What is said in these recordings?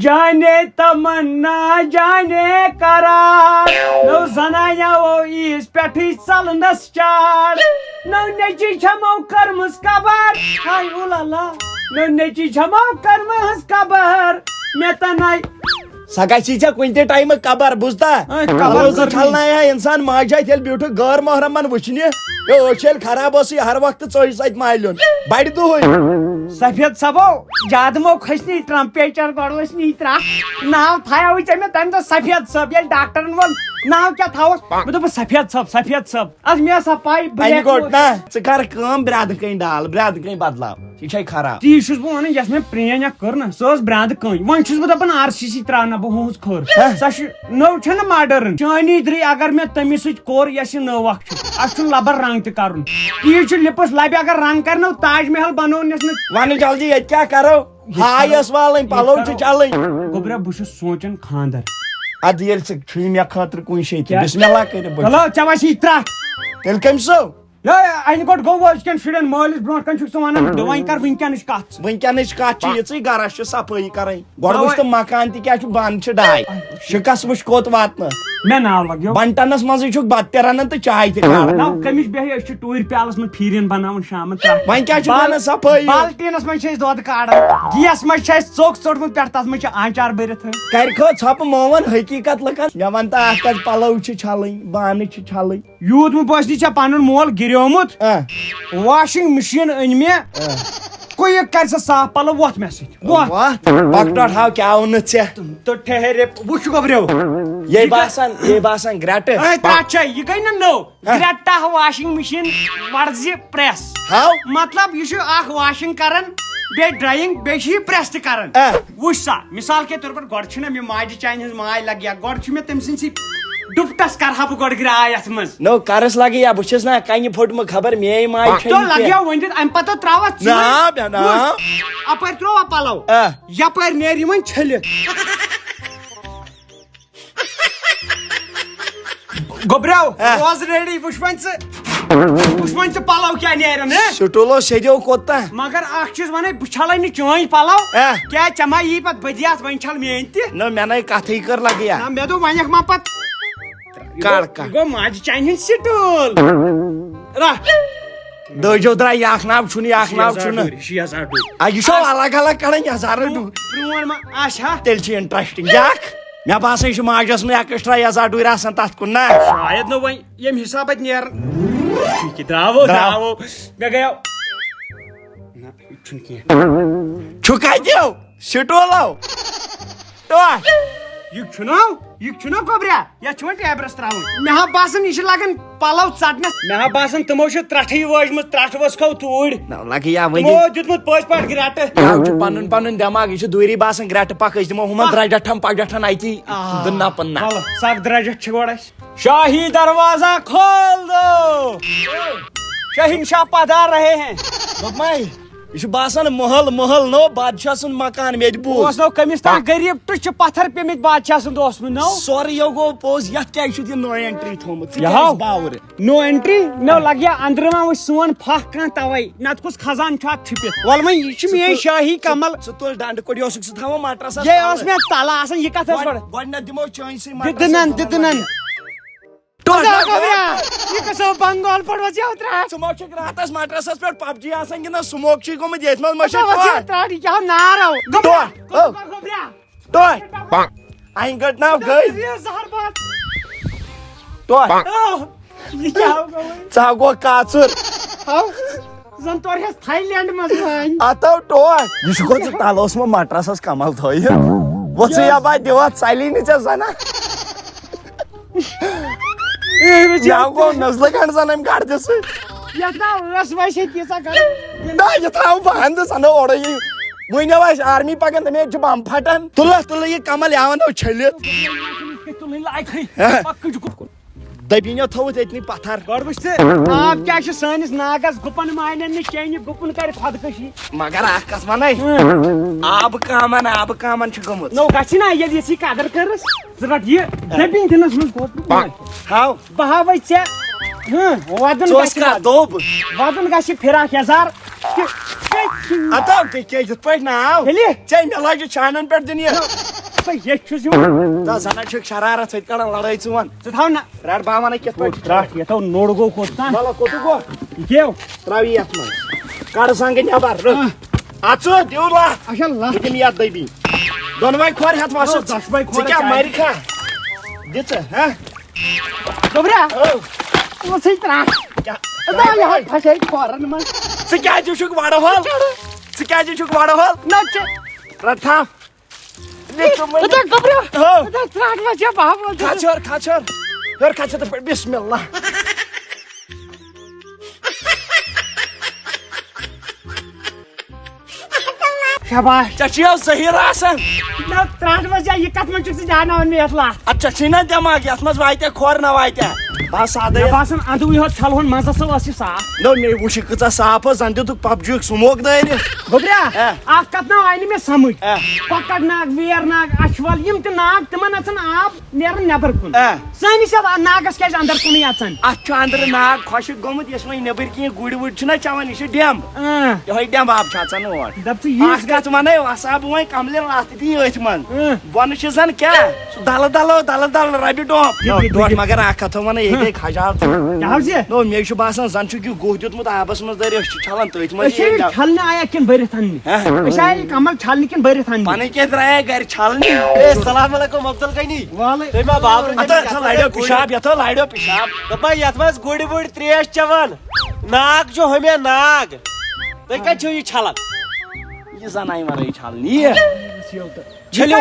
جانے تمنا جانے قرار نو زنایا وہ اس پیٹھی چلنس چار نو نیچی چھمو کرمس قبر ہائے اولالا نو نیچی چھمو کرمس قبر میں تنائی سا گژھی ژےٚ کُنہِ تہِ ٹایمہٕ قبر بوٗزتا قبر چھلنایا انسان ماجہِ اَتھِ ییٚلہِ بیوٗٹھُکھ غٲر محرمن وٕچھنہِ أچھ ییٚلہِ خراب ٲسٕے ہر وقتہٕ ژٔج سۭتۍ مالیُن بڑِ دۄہٕے سفید صبو زیادٕ مو کھسنی ٹرمپیچر گۄڈٕ ترٛکھ ناو تھایاوٕے ژےٚ مےٚ تمہِ دۄہ سفید صٲب ییٚلہِ ڈاکٹرن ووٚن ناو کیٛاہ تھاوس مےٚ دوٚپُس سفید صٲب ادٕ مےٚ ٲسا پاے انہِ گوٚٹ نا ژٕ کر کٲم برٛٮ۪دٕ کٔنۍ ڈال برٛٮ۪دٕ کٔنۍ بدلاو یہِ چھے خراب تی چھُس بہٕ ونان یۄس مےٚ پرٛٲنۍ اکھ کٔر نا سۄ ٲس برٛٮ۪دٕ کٔنۍ وۄنۍ چھُس بہٕ دپان RCC تراونا بہٕ ہُہُنٛز کھٔر سۄ چھِ نٔو چھےٚ ماڈٲرٕن چٲنی درٕے اگر مےٚ تٔمِس سۭتۍ کوٚر یۄس یہِ نٔو اکھ چھِ اتھ چھُنہٕ لبر رنٛگ تہِ کرُن تی چھُ لِپس لبہِ اگر رنٛگ کرنو تاج محل بنوونس نہٕ ون جلدی ییٚتہِ کیٛاہ کرو ہاے ٲس والٕنۍ پلو چھِ چھلٕنۍ گوٚبرا بہٕ چھُس سونٛچان خانٛدر ادٕ ییٚلہِ ژٕ چھُے مےٚ خٲطرٕ کُنہِ جایہِ تہِ بسم اللہ کٔرِتھ چلو ژےٚ وسی ترٛٹھ تیٚلہِ کٔمۍ سو انہِ گوٚٹ گوٚو أزکٮ۪ن شُرٮ۪ن مٲلِس برونٛٹھ کَنہِ چھُکھ ژٕ وَنان وۄنۍ کر وٕنکٮ۪نٕچ کتھ وٕنکٮ۪نٕچ کتھ چھِ یِژٕے گرس چھِ صفٲیی کرٕنۍ گۄڈٕ وٕچھ تہٕ مکان تہِ کیٛاہ چھُ بنٛد چھِ ڈاے شِکس وٕچھ کوٚت واتنہٕ مےٚ ناو لگیو بنٹنس منٛزٕے چھُکھ بتہٕ تہِ رنان تہٕ چاے تہِ کھاران نو کٔمِچ بیٚہہِ أسۍ چھِ ٹوٗرۍ پیالس منٛز پھیٖرِن بناوان شامن وۄنۍ کیٛاہ چھُ ونان صفٲیی بالٹیٖنس منٛز چھِ أسۍ دۄد کاران گیس منٛز چھِ اَسہِ ژوٚک ژوٚٹمُت پٮ۪ٹھ تتھ منٛز چھِ آنچار بٔرِتھ کرِ کھو ژھۄپہٕ مومن حقیٖقت لُکن مےٚ ون تہٕ اکھ کتھ پلو چھِ چھلٕنۍ بانہٕ چھِ چھلٕنۍ یوٗت مےٚ باسہِ ژےٚ پنُن مول گِریومُت واشنگ مشیٖن أنۍ مےٚ کُیِک کرِ سۄ صاف پلو وۄتھ مےٚ سۭتۍ وۄتھ پۄکٹر ہاو کیٛاہ ووٚنُتھ ژےٚ تہٕ ٹھہرے وٕچھ گوٚبریو یے باسان گرٛٮ۪ٹہٕ تتھ چھےٚ یہِ گٔے نہٕ نٔو گرٛٮ۪ٹا واشنگ مشیٖن ورزِ پریس ہاو مطلب یہِ چھُ اکھ واشنگ کران بیٚیہِ ڈرایِنگ بیٚیہِ چھِ یہِ پریس تہِ کران وٕچھ سا مثال کے طور پر گۄڈٕ چھُنہ مےٚ ماجہِ چانہِ ہٕنٛز ماے لگیا گۄڈٕ چھُ مےٚ تٔمۍ سٕنٛدسٕے ڈُپٹس کرہا بہٕ گۄڈٕ گراے یتھ منٛز نو کرس لگے یا بہٕ چھُس نا کنہِ پھٔٹمہٕ خبر میٲنۍ ماے تو لگیو ؤنِتھ امہِ پتہٕ تراوہ اپٲرۍ ترووا پلو یپٲرۍ نیرِ یہِ وۄنۍ چھٔلِتھ گوٚبریو روز ریڈی وٕچھ وۄنۍ ژٕ پلو کیٛاہ نیرن سٹوٗلو سیٚدیو کوتاہ مگر اکھ چیٖز ونے بہٕ چھلے نہٕ چٲنۍ پلو کیٛازِ ژےٚ ما یی پتہٕ بدیات وۄنۍ چھل میٲنۍ تہِ نہ مےٚ نَے کتھٕے کٔر لگے یا مےٚ دوٚپ وۄنیکھ ما پتہٕ کڑ گوٚو ماجہِ چانہِ ہٕنٛدۍ سٹوٗل دٲجو درٛاے یہِ اکھ ناو چھُنہٕ یہِ اکھ ناو چھُنہٕ یہِ چھو الگ الگ کڑان یزارٕ ڈوٗرۍ پرون ما آچھا تیٚلہِ چھِ انٹرسٹنگ یکھ مےٚ باسان یہِ چھُ ماجس منٛز ایکسٹرا یزار ڈوٗرۍ آسان تتھ کُن نا شاید نہٕ وۄنۍ ییٚمہِ حساب اتہِ نیرن درٛاوو مےٚ گٔیو نہ یہِ چھُنہٕ کینٛہہ چھُ کتیو سٹوٗلو یہِ چھُنہ گوٚبریا یتھ چھُ وۄنۍ ٹیبرس تراوُن مےٚ ہا باسان یہِ چھِ لگان پلو ژٹنس مےٚ ہا باسان تِمو چھِ ترٹھٕے وٲجمٕژ ترٹھ ؤژھکھو توٗرۍ لگے یا تِمو دیُتمُت پٔزۍ پٲٹھۍ گرٛٮ۪ٹہٕ یہِ چھُ پنُن پنُن دٮ۪ماغ یہِ چھُ دوٗری باسان گرٛٮ۪ٹہٕ پکھ أسۍ دِمو ہُمن درٛجٹھن پگٹھن اتی نپن نہ سکھ درجٹ چھِ گۄڈٕ اسہِ شاہی دروازہ کھول دو شہنشاہ پدھار رہے ہیں دوٚپمے یہِ چھُ باسان محل نو بادشاہ سُنٛد مکان مےٚ تہِ بوٗز اوس نو کٔمِس تام غریٖب ٹُہ چھِ پتھر پیٚمٕتۍ بادشاہ سُنٛد اوسمُت نو سورُے گوٚو پوٚز یتھ کیٛازِ چھُتھ یہِ نو اینٹری تھومُت باوُر نو اینٹری نو لگیا أنٛدرٕ ما وٕچھ سون پھکھ کانٛہہ توے نتہٕ کُس خزانہٕ چھُ اتھ چھُپِتھ وَلہٕ وۄنۍ یہِ چھِ میٲنۍ شاہی کمل ژٕ تُل ڈنڈٕ کوٚڑ یہِ اوسُکھ ژٕ تھاوان مٹرس یے ٲس مےٚ تلہٕ آسان یہِ کتھ ٲس گۄڈٕ گۄڈٕنیتھ دِمو چٲنسٕے دِدٕنن بنگال پٲٹھۍ ژٕ ما چھُکھ راتس مٹرسس پٮ۪ٹھ پب جی آسان گِنٛدان سموک چھُے گوٚمُت ییٚتھۍ منٛز ما انہِ گٔٹ ناو گٔے ژٕ ہا گوٚو کاژُر زن تورہس تھائی لینڈ منٛز اتو ٹوٹھ یہِ چھُکھ ژٕ تلہٕ اوسمُت مٹرسس کمل تھٲیِتھ وۄژٕے یا بہٕ دِوتھ ژلی نہٕ ژےٚ زنہ گوٚو نزلہٕ کھنڈ زن امہِ گردِ سۭتۍ یتھ نا ٲس ویسے تیٖژاہ یہِ تھاو بہٕ ہندٕ زنہٕ اورے وُنیو آسہِ آرمی پکان دپے چھُ بم پھٹان تُلہٕ یہِ کمل یاون چھٔلِتھ دٔبیٖنیو تھوٚوُتھ اتنٕے پتھر گۄڈٕ وٕچھ ژٕ آب کیٛاہ چھُ سٲنِس ناگس گُپن مانن نہٕ چیٚنہِ گُپن کرِ خۄدکٔشی مگر اکھ کتھ ونے آبہٕ کامن چھُ گوٚمُت نو گژھِ نا ییٚلہِ یژھی قدر کٔرٕس ژٕ رٹ یہِ دٔبِنۍ دِنس منٛز ہاو بہٕ ہاوے ژےٚ ودُن گژھِ فراق یزار اتو تُہۍ کیٛازِ یِتھ پٲٹھۍ ناو ژےٚ مےٚ لاجہِ چھانن پٮ۪ٹھ دِنہِ زنان چھکھ شرارت ژٕ کڑان لڑٲے ژٕ وَن تھاو نا رٹ بہٕ وَنَے کِتھ پٲٹھۍ رٹ یتھو نوٚڑ گوٚو کوٚت تام بَلہٕ کوٚتُک گوٚو گیو ترٛاو یہِ یتھ منٛز کڑ سنگہٕ نٮ۪بر رٕکھ اژٕ دیو لَتھ اچھا بہٕ دِمہٕ یتھ دٔبی دۄنوَے کھۄر ہٮ۪تھ وَسو دۄشوَے کھۄر ژٕ کیٛاہ مَرِکھا دِ ژٕ ہہ گوٚبرا ژٕ ترٛاو ژٕ پھسے کھۄرن منٛز ژٕ کیٛازِ چھُکھ وڑٕ ہول ژٕ کیٛازِ چھُکھ وڑٕ ہول نہ رٹ تھاو گوبرا ترٛاٹ ما چھےٚ بہٕ کھژ ہیوٚر کھژ ہیوٚر ہیوٚر کھژ یِتھ پٲٹھۍ بِسمِ اللہ شاباش ژےٚ چھُے حظ ظٔہیٖر آسان نہ ترٛاٹ منٛز یا یہِ کتھ منٛز چھُکھ ژٕ دیٛاناوان مےٚ یتھ لَتھ ادٕ ژےٚ چھُے نا دٮ۪ماغ یتھ منٛز واتیا کھۄر نہ واتیا بس سادے مےٚ باسان اندوٕے یوت چھلہون منٛزس ٲس یہِ صاف نو مےٚ وٕچھ یہِ کۭژاہ صاف ٲس زن دِتُکھ پبجیُک سموک دٲرِتھ گوبرا اکھ کتھ نہ آیہِ نہٕ مےٚ سمجھ ہا. کۄکر ناگ ویر ناگ اچھول یِم تہِ ناگ تِمن اژان آب نیران نٮ۪بر کُن ہا. سٲنِس یتھ ناگس کیازِ اندر کُنٕے اژان اتھ چھُ انٛدرٕ ناگ خۄشِک گوٚمُت یۄس وۄنۍ نیٚبٕرۍ کِنۍ گُرۍ وُرۍ چھِنہ چٮ۪وان یہِ چھُ ڈٮ۪مب یِہوے ڈٮ۪مب آب چھُ اژان اور دپ ژٕ ییٖژ اکھ کتھ ونے وسا بہٕ وۄنۍ کملہِ لتھ دِی أتھۍ منٛز بۄنہٕ چھِ زن کیٛاہ سُہ دلہٕ دلہٕ ربہِ ڈوٚپھ مگر اکھ کتھ ونہ یہِ گٔے کھجال نو مےٚ چھُ باسان زن چھُکھ یہِ گُہہ دیُتمُت آبس منٛز دٲرِتھ أسۍ چھِ چھلان تٔتھۍ منٛز چھلنہٕ آیا کِنہٕ بٔرِتھ اننہِ أسۍ آیہِ کمل چھلنہِ کِنہٕ بٔرِتھ اننہِ پنٕنۍ کینٛہہ درٛایا گرِ چھلنہِ السلام علیکم افضل غنی والے ما بابر اتھ لاڑیو پِشاب یتھ لاڑیو پِشاب دپا یتھ منٛز گُرۍ وُرۍ تریش چٮ۪وان ناگ چھُ ہُمے ناگ تُہۍ کتہِ چھِو یہِ چھلان یہِ زن آیہِ ورٲے چھلنہِ یہِ چھلو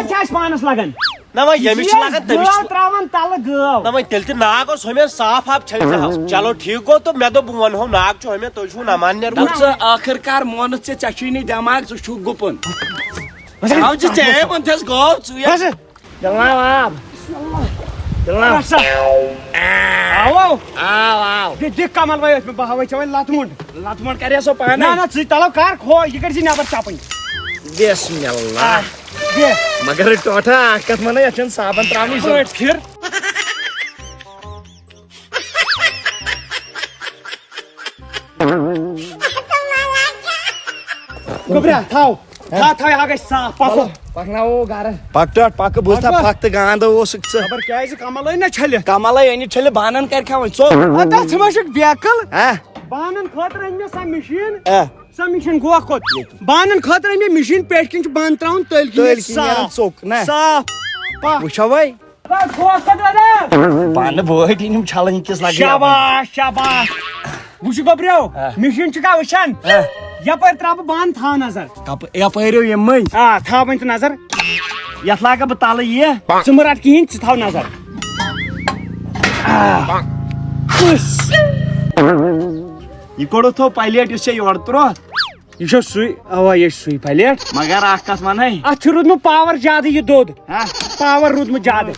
چھِ اَسہِ پانس لگان نہ وۄنۍ ییٚمِس چھِ لگان تٔمِس گٲو چھِ تراوان تلہٕ گٲو نہ وۄنۍ تیٚلہِ تہِ ناگ اوس ہُمین صاف آب چھٔلِتھ چلو ٹھیٖک گوٚو تہٕ مےٚ دوٚپ بہٕ ونہو ناگ چھُ ہُمین تُہۍ چھُو نمان نیرمُت دپ ژٕ ٲخٕر کار مونُتھ ژےٚ چھُے نہٕ دٮ۪ماغ ژٕ چھُکھ گُپُن آو چھِ ژےٚ وۄنۍ گوٚو ژٕ دِلاو آب دِلاو آو آو دِکھ کمل وۄنۍ ٲسۍ مےٚ بہٕ ہاوے ژےٚ وۄنۍ لتہٕ مُنڈ لتھ منٛڈ کرے سو نہ پانے نہ ژٕ تلو کر کھو یہِ کٔرۍ زِ نٮ۪بر چپٕنۍ بسم اللہ دِ مگر ٹوٹھا اکھ کتھ ونے یتھ چھُنہٕ صابن تراونٕچ پٲٹھۍ پھِر گوبرا تھاو یہِ ہا گژھِ صاف پکو پکناوو گرٕ پک ٹوٹھ پکہٕ بہٕ تھاو پک تہٕ گانٛدٕ اوسُکھ ژٕ خبر کیازِ کمل ٲے نہ چھٔلِتھ کملے أنِتھ چھٔلہِ بانن کرِ کھا وۄنۍ ژوٚل تتھ ژٕ ما چھُکھ بیکٕل ہا بانن خٲطرٕ أنۍ مےٚ سۄ مِشیٖن ہا سۄ مِشیٖن گوٚوا کوٚت بانن خٲطرٕ أنۍ مےٚ مِشیٖن پٮ۪ٹھۍ کِنۍ چھُ بانہٕ تراوُن تٔلۍ تٔلۍ کِنۍ کِنۍ نیران ژوٚک نا صاف وٕچھو وَے بانہٕ بٲٹھۍ یِم چھلٕنۍ کِس لگہِ شاباش شاباش وٕچھ گوبریو مِشیٖن چھُکھا وٕچھان یپٲرۍ تراو بہٕ بانہٕ تھاو نظر یپٲرۍ یِم مٔنٛزۍ آ تھاو وۄنۍ ژٕ نظر یتھ لاگہٕ بہٕ تلہٕ یہِ ژٕ مہٕ رٹ کِہینۍ ژٕ تھاو نظر یہِ کوٚڑُتھ تھوٚو پلیٹ یُس ژےٚ یورٕ تروو یہِ چھُ سُے اوا یہِ چھُ سُے پلیٹ مگر اکھ کتھ ونٕے اتھ چھُ روٗدمُت پاور زیادٕ یہِ دۄد پاور روٗدمُت زیادٕ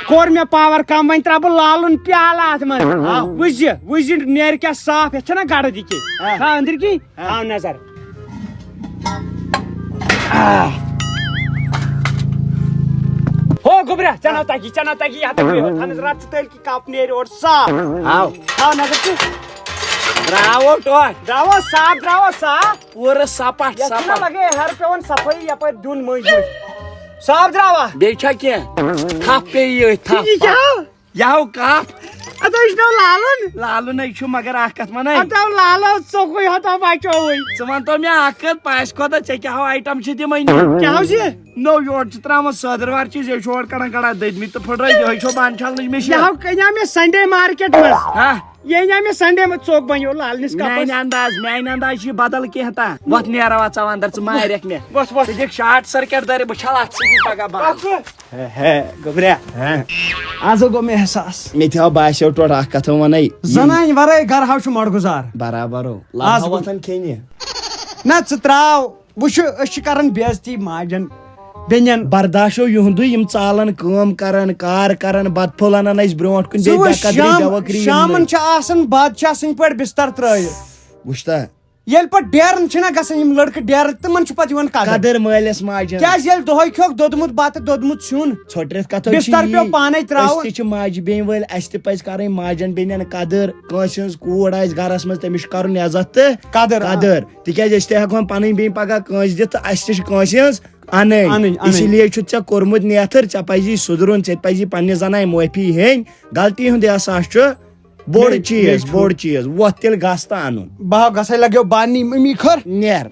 کوٚر مےٚ پاور کم وۄنۍ تراو بہٕ لالُن پیالہٕ اتھ منٛز وٕچھ زِ نیرِ کیٛاہ صاف یتھ چھنہ گڑٕ دِکہِ تھاو أنٛدٕرۍ کِنۍ تھاو نظر ہو گوبرا ژےٚ نو تگی تھنس رٹ ژٕ تٔلۍ کہِ کپ نیرِ اورٕ صاف تھاو نظر ژٕ تراوو ٹوٹھ درٛاوا صاف پوٗرٕ سپٹ یتھ چھُنہ سپٹ لگے ہر پیوان صفٲیی یپٲرۍ دیُن مٔنٛزۍ مٔنٛزۍ صاف درٛاوا بیٚیہِ چھا کینٛہہ تھپھ پیٚیہِ أتھۍ یہِ تھپھ کیٛاہ یہِ ہاو کپ اتھ چھُ ناو لالُن لالُنے چھُ مگر اکھ کتھ ونٕے اتھ آو لالو ژوٚکُے ہتو بچووٕے ژٕ ونتو مےٚ اکھ کتھ پاسہِ کھۄتہٕ ژےٚ کیٛاہ آیٹم چھِ تِمے کیٛاہ ہو چھِ نو یورٕ چھِ تراوان سٲدٕروار چیٖز یہِ چھُ اورٕ کڑان دٔدمٕتۍ تہٕ پھٕٹرٲیِتھ یِہوے چھو بانہٕ چھلنٕچ یہِ مِشیٖن ہاو کَنیو مےٚ سنڈے مارکیٹ منٛز ہا یہِ اَنیو مےٚ سنڈے منٛز ژوٚک بنیو لالنِس میانہِ انداز چھُ یہِ بدل کینٛہہ تا وۄتھ نیرو ژٕ اندر ژٕ مارکھ مےٚ وۄتھ ژٕ دِکھ شاٹ سٔرکیٹ دٲرِ بہٕ چھل اتھ سۭتی پگاہ بنٛد گوبریا آز گوٚو مےٚ احساس مےٚ تہِ باسیو ٹوٹھ اکھ کتھ ونٕے زنانہِ ورٲے گرٕ ہاو چھُ مۄڑ گُزار برابر آز گوٚو وۄتھان کھیٚنہِ نہ ژٕ تراو وٕچھ أسۍ چھِ کران بے عزتی ماجٮ۪ن بیٚنٮ۪ن برداشو یُہُنٛدُے یِم ژالن کٲم کران کار کران بتہٕ پھوٚل انان أسۍ برونٛٹھ کُن شامن چھِ آسان بادشاہ سٕنٛدۍ پٲٹھۍ بستر ترٲیِتھ وٕچھ تا ییٚلہِ پتہٕ ڈیرن چھِنہ گژھان یِم لڑکہٕ ڈیرن تِمن چھُ پتہٕ یِوان قدر قدر مٲلِس ماجہِ کیازِ ییٚلہِ دۄہے کھیوکھ دوٚدمُت بتہٕ دوٚدمُت سیُن ژھوٚٹرِتھ کتھ بستر پیٚو پانے تراوُن أسۍ تہِ چھِ ماجہِ بیٚنہِ وٲلۍ اَسہِ تہِ پزِ کرٕنۍ ماجٮ۪ن بیٚنٮ۪ن قدر کٲنٛسہِ ہٕنٛز کوٗر آسہِ گرس منٛز تٔمِس چھُ کرُن عزت تہٕ قدر تِکیازِ أسۍ تہِ ہٮ۪کہون پنٕنۍ بیٚنہِ پگاہ کٲنٛسہِ دِتھ تہٕ اَسہِ تہِ چھِ کٲنٛسہِ ہٕنٛز اَنٕنۍ اسی لیے چھُتھ ژےٚ کوٚرمُت نیتھٕر ژےٚ پزی سُدرُن ژےٚ پزی پننہِ زنانہِ معٲفی ہیٚنۍ غلطی ہُنٛد احساس چھُ بوٚڑ چیٖز وۄتھ تیٚلہِ گژھ تہٕ اَنُن بہٕ گژھے لگیو باننی ممی خٲر نیر